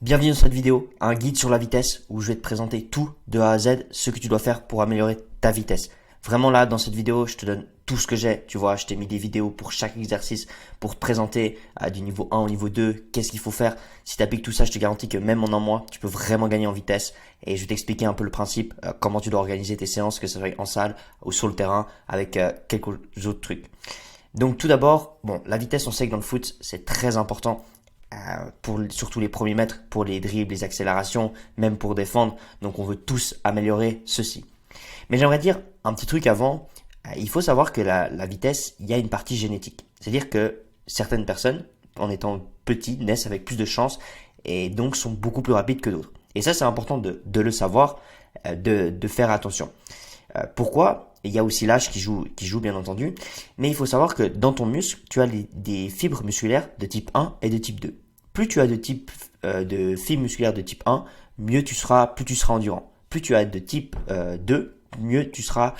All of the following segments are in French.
Bienvenue dans cette vidéo, un guide sur la vitesse où je vais te présenter tout de A à Z, ce que tu dois faire pour améliorer ta vitesse. Vraiment là, dans cette vidéo, je te donne tout ce que j'ai. Tu vois, je t'ai mis des vidéos pour chaque exercice pour te présenter du niveau 1 au niveau 2, qu'est-ce qu'il faut faire. Si tu appliques tout ça, je te garantis que même en un mois, tu peux vraiment gagner en vitesse. Et je vais t'expliquer un peu le principe, comment tu dois organiser tes séances, que ce soit en salle ou sur le terrain, avec quelques autres trucs. Donc tout d'abord, bon, la vitesse, on sait que dans le foot, c'est très important. Pour surtout les premiers mètres, pour les dribbles, les accélérations, même pour défendre. Donc on veut tous améliorer ceci. Mais j'aimerais dire un petit truc avant. Il faut savoir que la vitesse, il y a une partie génétique. C'est-à-dire que certaines personnes, en étant petits, naissent avec plus de chance et donc sont beaucoup plus rapides que d'autres. Et ça, c'est important de le savoir, de faire attention. Pourquoi? Il y a aussi l'âge qui joue bien entendu. Mais il faut savoir que dans ton muscle, tu as des fibres musculaires de type 1 et de type 2. Plus tu as de fibres musculaires de type 1, plus tu seras endurant. Plus tu as de type 2, mieux tu seras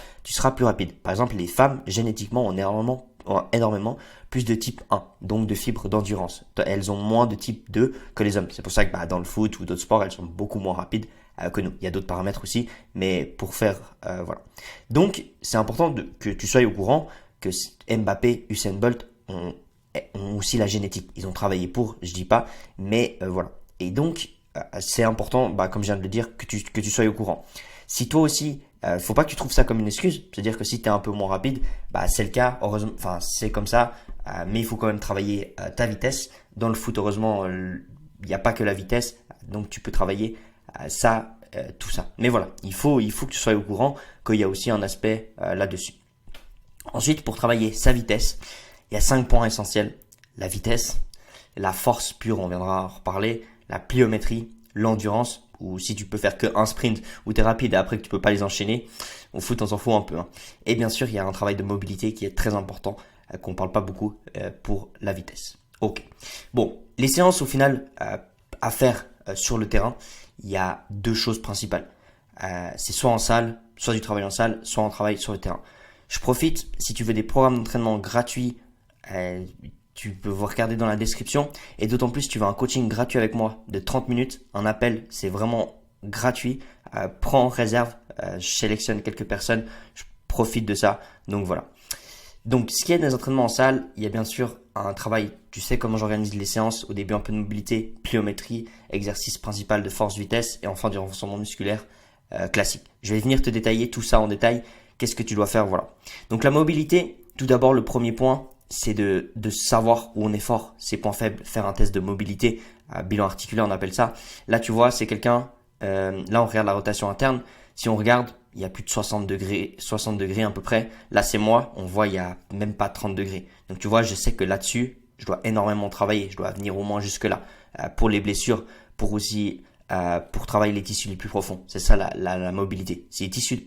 plus rapide. Par exemple, les femmes, génétiquement, ont énormément plus de type 1, donc de fibres d'endurance. Elles ont moins de type 2 que les hommes. C'est pour ça que dans le foot ou d'autres sports, elles sont beaucoup moins rapides que nous. Il y a d'autres paramètres aussi, mais pour faire, voilà. Donc, c'est important que tu sois au courant que Mbappé, Usain Bolt ont aussi la génétique. Ils ont travaillé pour, je dis pas, mais voilà. Et donc, c'est important, comme je viens de le dire, que tu sois au courant. Si toi aussi, faut pas que tu trouves ça comme une excuse. C'est-à-dire que si tu es un peu moins rapide, c'est le cas, heureusement, enfin, c'est comme ça, mais il faut quand même travailler ta vitesse. Dans le foot, heureusement, il n'y a pas que la vitesse, donc tu peux travailler tout ça. Mais voilà, il faut que tu sois au courant qu'il y a aussi un aspect là-dessus. Ensuite, pour travailler sa vitesse, il y a 5 points essentiels. La vitesse, la force pure, on viendra en reparler, la pliométrie, l'endurance, ou si tu peux faire que un sprint où tu es rapide et après que tu peux pas les enchaîner, au foot on s'en fout un peu. Et bien sûr, il y a un travail de mobilité qui est très important, qu'on parle pas beaucoup pour la vitesse. Ok. Bon, les séances au final à faire sur le terrain, il y a 2 choses principales. C'est soit en salle, soit du travail en salle, soit en travail sur le terrain. Je profite, si tu veux des programmes d'entraînement gratuits, tu peux vous regarder dans la description. Et d'autant plus, tu veux un coaching gratuit avec moi de 30 minutes, un appel, c'est vraiment gratuit. Prends en réserve, je sélectionne quelques personnes, je profite de ça. Donc voilà. Donc ce qui est des entraînements en salle, il y a bien sûr un travail, tu sais comment j'organise les séances, au début un peu de mobilité, pliométrie, exercice principal de force-vitesse et enfin du renforcement musculaire classique. Je vais venir te détailler tout ça en détail, qu'est-ce que tu dois faire, voilà. Donc la mobilité, tout d'abord le premier point, c'est de savoir où on est fort, ses points faibles, faire un test de mobilité, bilan articulaire on appelle ça. Là tu vois, c'est quelqu'un, là on regarde la rotation interne, si on regarde, il y a plus de 60 degrés à peu près. Là, c'est moi, on voit, il y a même pas 30 degrés. Donc, tu vois, je sais que là-dessus, je dois énormément travailler. Je dois venir au moins jusque là. Pour les blessures, pour aussi, pour travailler les tissus les plus profonds. C'est ça, la mobilité. Si les tissus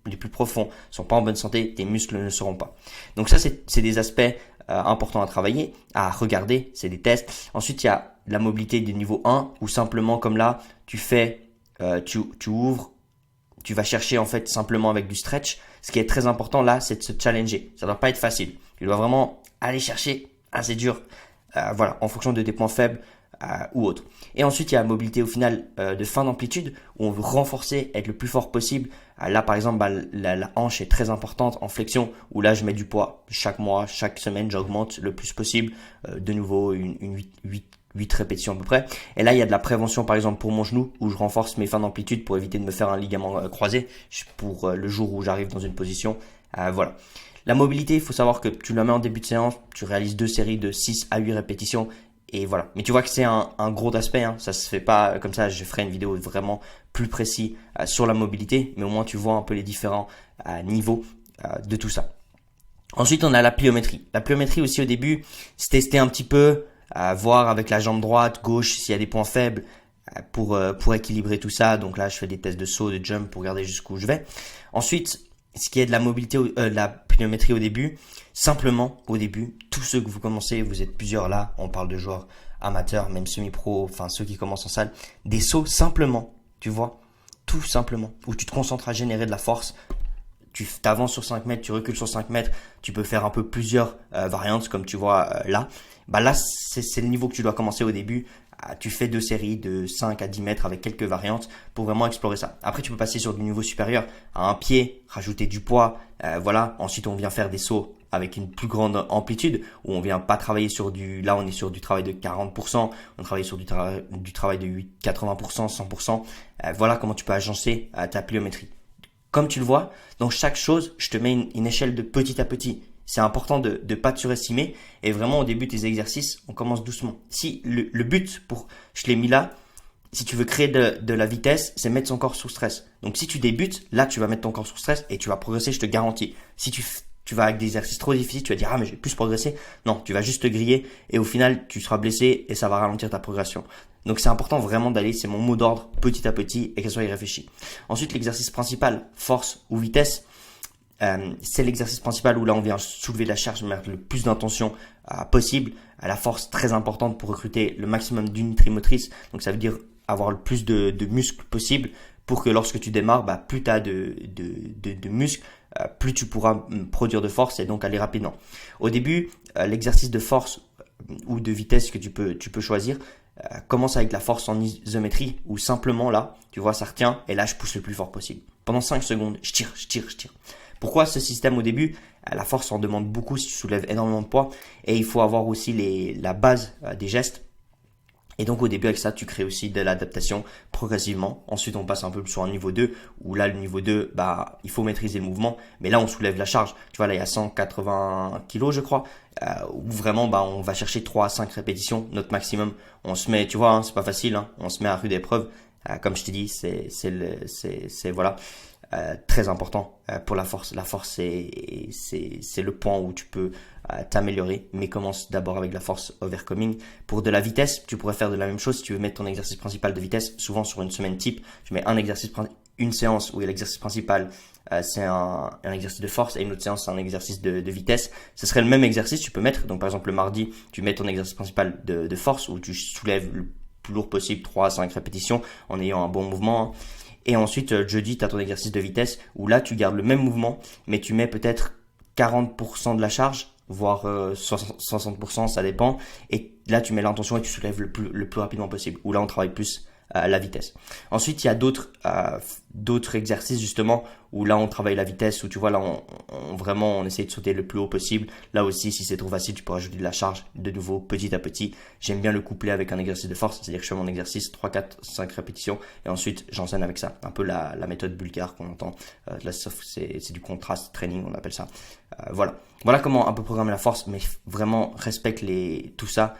les plus profonds sont pas en bonne santé, tes muscles ne le seront pas. Donc ça, c'est des aspects importants à travailler, à regarder. C'est des tests. Ensuite, il y a la mobilité du niveau 1 où simplement, comme là, tu ouvres, tu vas chercher en fait simplement avec du stretch. Ce qui est très important là, c'est de se challenger. Ça ne doit pas être facile. Tu dois vraiment aller chercher. C'est dur. Voilà, en fonction de tes points faibles ou autres. Et ensuite, il y a la mobilité au final de fin d'amplitude où on veut renforcer, être le plus fort possible. Là, par exemple, la hanche est très importante en flexion où là, je mets du poids. Chaque mois, chaque semaine, j'augmente le plus possible. De nouveau, une 8 répétitions à peu près. Et là, il y a de la prévention, par exemple, pour mon genou, où je renforce mes fins d'amplitude pour éviter de me faire un ligament croisé pour le jour où j'arrive dans une position. Voilà. La mobilité, il faut savoir que tu la mets en début de séance, tu réalises 2 séries de 6 à 8 répétitions. Et voilà. Mais tu vois que c'est un gros aspect. Ça se fait pas comme ça. Je ferai une vidéo vraiment plus précise sur la mobilité. Mais au moins, tu vois un peu les différents niveaux de tout ça. Ensuite, on a la pliométrie. La pliométrie aussi, au début, c'est tester un petit peu, voir avec la jambe droite, gauche, s'il y a des points faibles pour équilibrer tout ça. Donc là, je fais des tests de saut, de jump pour regarder jusqu'où je vais. Ensuite, ce qui est de la mobilité, la pliométrie au début, simplement au début, tous ceux que vous commencez, vous êtes plusieurs là, on parle de joueurs amateurs, même semi-pro, enfin ceux qui commencent en salle, des sauts simplement, tu vois, tout simplement, où tu te concentres à générer de la force. Tu t'avances sur 5 mètres, tu recules sur 5 mètres, tu peux faire un peu plusieurs variantes comme tu vois là. Là, c'est le niveau que tu dois commencer au début. tu fais 2 séries de 5 à 10 mètres avec quelques variantes pour vraiment explorer ça. Après, tu peux passer sur du niveau supérieur à un pied, rajouter du poids, voilà. Ensuite, on vient faire des sauts avec une plus grande amplitude où on vient pas travailler là on est sur du travail de 40%, on travaille sur du travail de 80%, 100%. Voilà comment tu peux agencer ta pliométrie. Comme tu le vois, dans chaque chose, je te mets une échelle de petit à petit. C'est important de ne pas te surestimer et vraiment au début des exercices, on commence doucement. Si le but je l'ai mis là, si tu veux créer de la vitesse, c'est mettre son corps sous stress. Donc si tu débutes, là tu vas mettre ton corps sous stress et tu vas progresser, je te garantis. Si tu vas avec des exercices trop difficiles, tu vas dire ah mais je vais plus progresser. Non, tu vas juste te griller et au final tu seras blessé et ça va ralentir ta progression. Donc c'est important vraiment d'aller, c'est mon mot d'ordre, petit à petit et qu'elle soit réfléchie. Ensuite l'exercice principal, force ou vitesse. C'est l'exercice principal où là on vient soulever la charge, mettre le plus d'intention possible, à la force très importante pour recruter le maximum d'unités motrices. Donc ça veut dire avoir le plus de muscles possible pour que lorsque tu démarres, plus tu as de muscles, plus tu pourras produire de force et donc aller rapidement. Au début, l'exercice de force ou de vitesse que tu peux choisir commence avec la force en isométrie où simplement là, tu vois, ça retient et là je pousse le plus fort possible. Pendant 5 secondes, je tire. Pourquoi ce système au début? La force en demande beaucoup si tu soulèves énormément de poids et il faut avoir aussi la base des gestes. Et donc au début avec ça, tu crées aussi de l'adaptation progressivement. Ensuite, on passe un peu sur un niveau 2 où là, le niveau 2, il faut maîtriser le mouvement. Mais là, on soulève la charge. Tu vois, là, il y a 180 kilos, je crois, où vraiment, on va chercher 3 à 5 répétitions, notre maximum. On se met, tu vois, c'est pas facile, on se met à rude épreuve. Comme je t'ai dit, c'est voilà. Très important pour la force. La force, c'est le point où tu peux t'améliorer, mais commence d'abord avec la force overcoming. Pour de la vitesse, tu pourrais faire de la même chose si tu veux mettre ton exercice principal de vitesse. Souvent sur une semaine type, je mets une séance où l'exercice principal c'est un exercice de force et une autre séance c'est un exercice de vitesse. Ce serait le même exercice, tu peux mettre, donc par exemple le mardi, tu mets ton exercice principal de force où tu soulèves le plus lourd possible, 3 à 5 répétitions en ayant un bon mouvement. Et ensuite, jeudi, tu as ton exercice de vitesse où là, tu gardes le même mouvement, mais tu mets peut-être 40% de la charge, voire 60%, ça dépend. Et là, tu mets l'intention et tu soulèves le plus rapidement possible. Où là, on travaille plus la vitesse. Ensuite, il y a d'autres exercices justement où là on travaille la vitesse, où tu vois là on essaye de sauter le plus haut possible. Là aussi, si c'est trop facile, tu peux rajouter de la charge de nouveau petit à petit. J'aime bien le coupler avec un exercice de force, c'est-à-dire que je fais mon exercice 3, 4, 5 répétitions et ensuite j'enchaîne avec ça. Un peu la méthode bulgare qu'on entend. Là c'est du contrast training, on appelle ça. Voilà comment un peu programmer la force, mais vraiment respecte tout ça.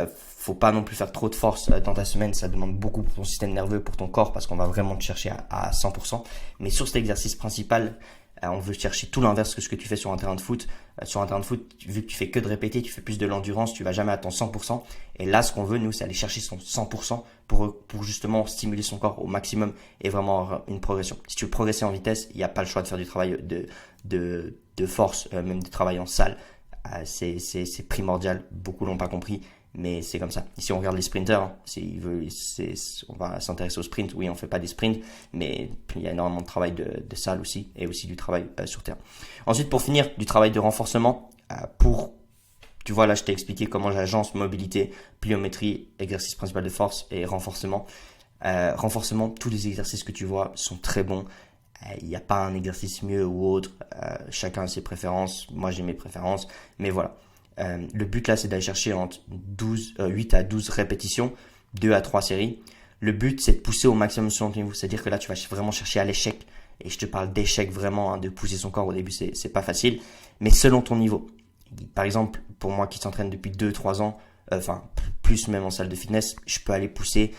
Faut pas non plus faire trop de force dans ta semaine, ça demande beaucoup pour ton système nerveux, pour ton corps, parce qu'on va vraiment te chercher à 100%. Mais sur cet exercice principal, on veut chercher tout l'inverse que ce que tu fais sur un terrain de foot. Sur un terrain de foot, vu que tu fais que de répéter, tu fais plus de l'endurance, tu vas jamais à ton 100%. Et là, ce qu'on veut, nous, c'est aller chercher son 100% pour justement stimuler son corps au maximum et vraiment avoir une progression. Si tu veux progresser en vitesse, il n'y a pas le choix de faire du travail de force, même du travail en salle. C'est primordial. Beaucoup l'ont pas compris. Mais c'est comme ça. Ici, on regarde les sprinters. On va s'intéresser au sprint. Oui, on fait pas des sprints, mais il y a énormément de travail de salle aussi, et aussi du travail sur terre. Ensuite, pour finir, du travail de renforcement. Tu vois, là, je t'ai expliqué comment j'agence mobilité, pliométrie, exercice principal de force et renforcement. Renforcement, tous les exercices que tu vois sont très bons. Il n'y a pas un exercice mieux ou autre. Chacun a ses préférences. Moi, j'ai mes préférences. Mais voilà. Le but là, c'est d'aller chercher entre 8 à 12 répétitions, 2 à 3 séries. Le but, c'est de pousser au maximum selon ton niveau. C'est-à-dire que là, tu vas vraiment chercher à l'échec. Et je te parle d'échec vraiment, de pousser son corps au début, c'est pas facile. Mais selon ton niveau. Par exemple, pour moi qui s'entraîne depuis 2-3 ans, plus même en salle de fitness, je peux aller pousser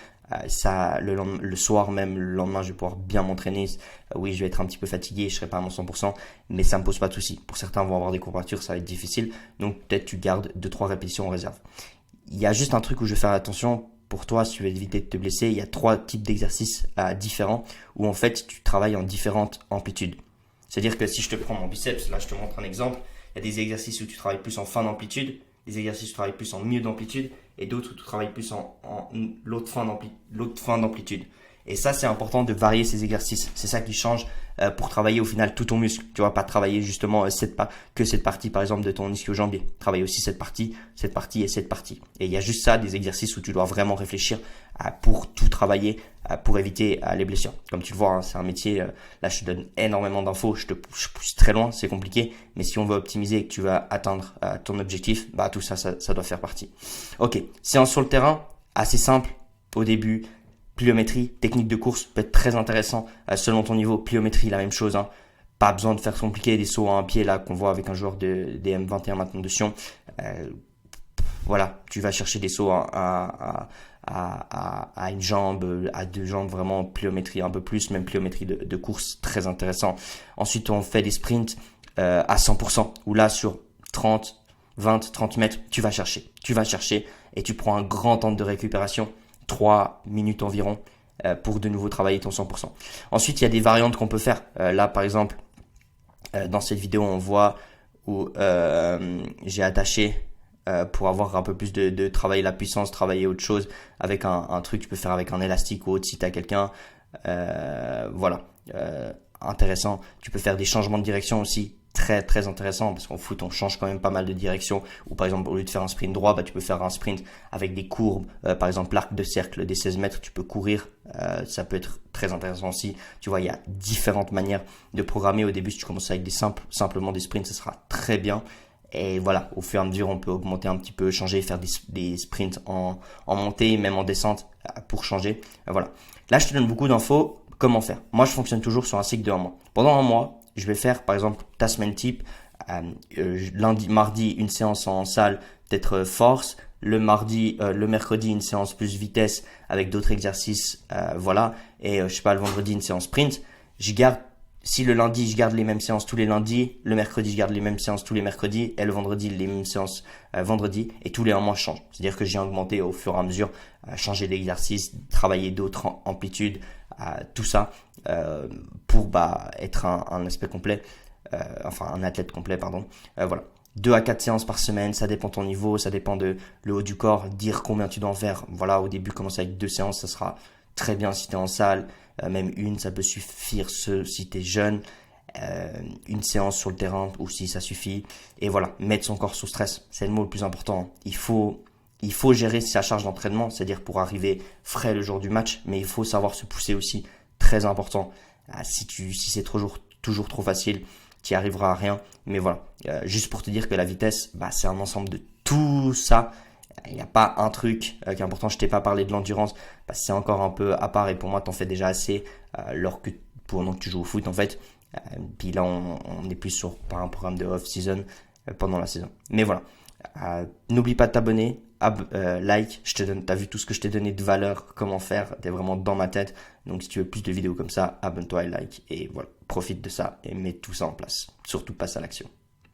ça le soir même, le lendemain, je vais pouvoir bien m'entraîner. Oui, je vais être un petit peu fatigué, je serai pas à mon 100%, mais ça me pose pas de soucis. Pour certains vont avoir des courbatures, ça va être difficile. Donc peut-être tu gardes 2-3 répétitions en réserve. Il y a juste un truc où je vais faire attention pour toi, si tu veux éviter de te blesser. Il y a 3 types d'exercices différents où en fait tu travailles en différentes amplitudes. C'est-à-dire que si je te prends mon biceps, là je te montre un exemple, il y a des exercices où tu travailles plus en fin d'amplitude, des exercices où tu travailles plus en milieu d'amplitude et d'autres où tu travailles plus en l'autre fin d'amplitude. Et ça, c'est important de varier ces exercices. C'est ça qui change pour travailler au final tout ton muscle. Tu vas pas travailler justement que cette partie par exemple de ton ischio-jambier. Travailler aussi cette partie et cette partie. Et il y a juste ça, des exercices où tu dois vraiment réfléchir pour tout travailler, pour éviter les blessures. Comme tu le vois, hein, c'est un métier, là je te donne énormément d'infos, je pousse très loin, c'est compliqué. Mais si on veut optimiser et que tu vas atteindre ton objectif, bah tout ça doit faire partie. Ok, séance sur le terrain, assez simple au début. Pliométrie, technique de course peut être très intéressant selon ton niveau. Pliométrie, la même chose. Hein. Pas besoin de faire compliqué des sauts à un pied là qu'on voit avec un joueur des M21 maintenant de Sion. Voilà, tu vas chercher des sauts à une jambe, à deux jambes, vraiment pliométrie un peu plus, même pliométrie de course, très intéressant. Ensuite, on fait des sprints à 100%, où là sur 30 mètres, tu vas chercher et tu prends un grand temps de récupération. 3 minutes environ pour de nouveau travailler ton 100%. Ensuite, il y a des variantes qu'on peut faire. Là, par exemple, dans cette vidéo, on voit où j'ai attaché pour avoir un peu plus de travailler la puissance, travailler autre chose avec un truc que tu peux faire avec un élastique ou autre si tu as quelqu'un. Voilà, intéressant. Tu peux faire des changements de direction aussi. Très très intéressant parce qu'en foot on change quand même pas mal de direction, ou par exemple au lieu de faire un sprint droit, bah, tu peux faire un sprint avec des courbes, par exemple l'arc de cercle des 16 mètres, tu peux courir, ça peut être très intéressant aussi. Tu vois, il y a différentes manières de programmer. Au début, si tu commences avec simplement des sprints, ça sera très bien. Et voilà, au fur et à mesure, on peut augmenter un petit peu, changer, faire des sprints en montée, même en descente pour changer. Voilà. Là, je te donne beaucoup d'infos. Comment faire? Moi, je fonctionne toujours sur un cycle de 1 mois. Pendant 1 mois, je vais faire par exemple ta semaine type, lundi, mardi, une séance en salle, peut-être force. Le mercredi, une séance plus vitesse avec d'autres exercices, voilà. Et je sais pas, le vendredi, une séance sprint. Si le lundi, je garde les mêmes séances tous les lundis, le mercredi, je garde les mêmes séances tous les mercredis, et le vendredi, les mêmes séances vendredi, et tous les 1 mois, je change. C'est-à-dire que j'ai augmenté au fur et à mesure, changer d'exercice, travailler d'autres amplitudes, tout ça, pour être un aspect complet, un athlète complet, pardon. Voilà. 2 à 4 séances par semaine, ça dépend de ton niveau, ça dépend de le haut du corps, dire combien tu dois en faire. Voilà, au début, commencer avec 2 séances, ça sera très bien si tu es en salle. Même une, ça peut suffire si tu es jeune. Une séance sur le terrain aussi, ça suffit. Et voilà, mettre son corps sous stress, c'est le mot le plus important. Il faut gérer sa charge d'entraînement, c'est-à-dire pour arriver frais le jour du match, mais il faut savoir se pousser aussi, très important. Si c'est toujours trop facile, tu n'y arriveras à rien. Mais voilà, juste pour te dire que la vitesse, c'est un ensemble de tout ça. Il n'y a pas un truc qui est important. Je t'ai pas parlé de l'endurance, c'est encore un peu à part, et pour moi t'en fais déjà assez pendant que tu joues au foot en fait. Puis là on est plus par un programme de off-season pendant la saison. Mais voilà, n'oublie pas de t'abonner, like. T'as vu tout ce que je t'ai donné de valeur, comment faire, t'es vraiment dans ma tête. Donc si tu veux plus de vidéos comme ça, abonne-toi et like, et voilà, profite de ça et mets tout ça en place. Surtout passe à l'action.